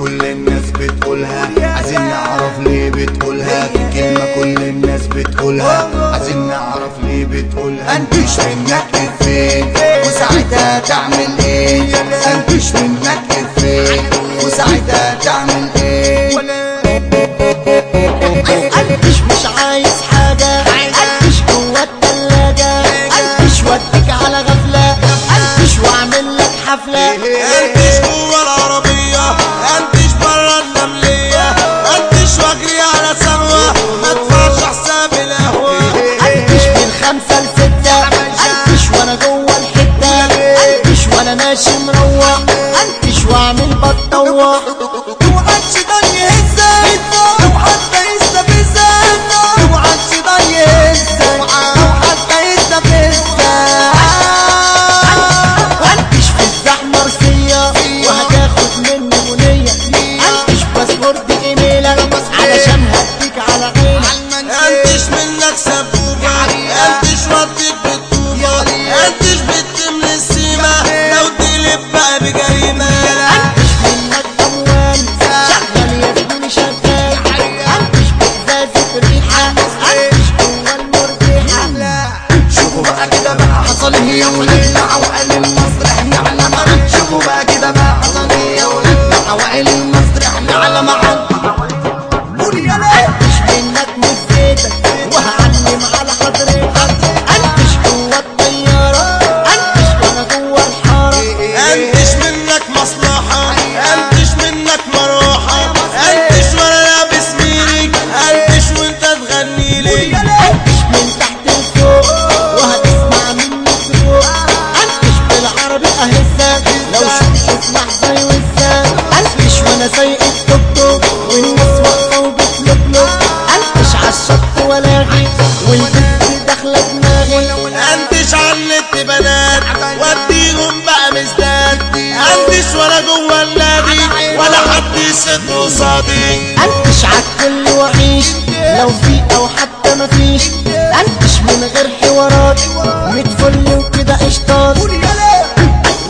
كل الناس بتقولها، عايزين نعرف ليه بتقولها. في كلمة كل الناس بتقولها، عايزين نعرف ليه بتقولها. انتش منك افيه وساعتها تعمل ايه؟ انتش منك افيه وساعتها تعمل ايه؟ انتش مش عايز حاجة، انتش جوا التلاجة، انتش وديك على غفلة، انتش واعمل لك حفلة. انتش جوا العربية، انتش برا النملية، انتش واجري على ثروة ما ادفعش حساب القهوة. انتش من 5 ل6، انتش وانا جوا الحتة، انتش وانا ماشي مروح، انتش واعمل بتطوح. اوعى الشيطان يهزك او حتى يستفزك، اوعى الشيطان يهزك او حتى يستفزك. انتش في الزحمة رسية وهتاخد مني منية، انتش باسبورت ايميلك علشان هديك على عينك. انتش منك سبوبة، انتش وديك بالطوبة، انتش بتملي السيمة لو تقلب بقى بجريمة. انتش منك اموال شغال يا زميلي شغال، انتش بإزازة ريحة، انتش جوا المرجحة. شوفوا بقى كده بقى حصل ايه يا ولاد عوائل المصر احنا على معاد. شوفوا بقى كده بقى حصل ايه يا ولاد عوائل المصر احنا على معاد. انتش منك مزيتك وهعلم على حضرتك، انتش جوا الطيارة، انتش وانا جوا الحارة. انتش منك مصلحة، انتش منك مروحة، انتش وانا لابس ميري، انتش وانت تغنيلي. انتش من تحت لفوق وهتسمع مني فوق، انتش بالعربي اهزك لو شوف لحظة يوزك. انتش وانا سايق التوك توك والناس واقفة وبتلوك، انتش عالشط ولاغي والبنت داخلة دماغي. انتش علت بنات وديهم بقى مزداد، انتش ولا جوا النادي ولا حد يسد قصادي. انتش عالكل وعيش لو في او حتى مفيش، انتش من غير حوارات متفل وكده قشطات.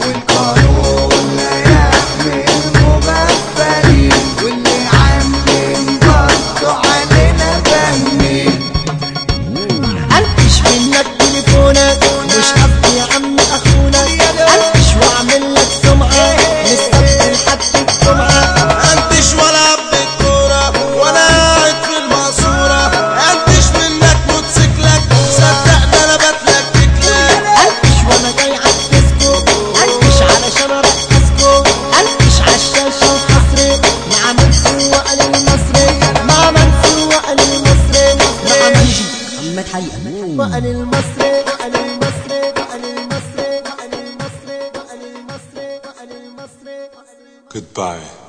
والقانون لا يحمي المغفلين واللي عاملين برضو علينا فاهمين. انتش منك تليفونك مش قصدي يا عم اخونا، انتش واعمل لك سمعة نستقبل حد الجمعة. انتش ولا عبد الكورة ولا قاعد في المقصورة، انتش منك موتوسيكلك صدقني انا بتلكك لك. انتش وانا جاي عالديسكو، انتش علشان ارقصكو، انتش عالشاشة وحصري مع منصور وقال المصري، مع منصور وقال المصري، مع منجي محمد حقيقة وقال المصري، وقال المصري، وقال المصري، وقال المصري، وقال المصري، وقال المصري. Goodbye.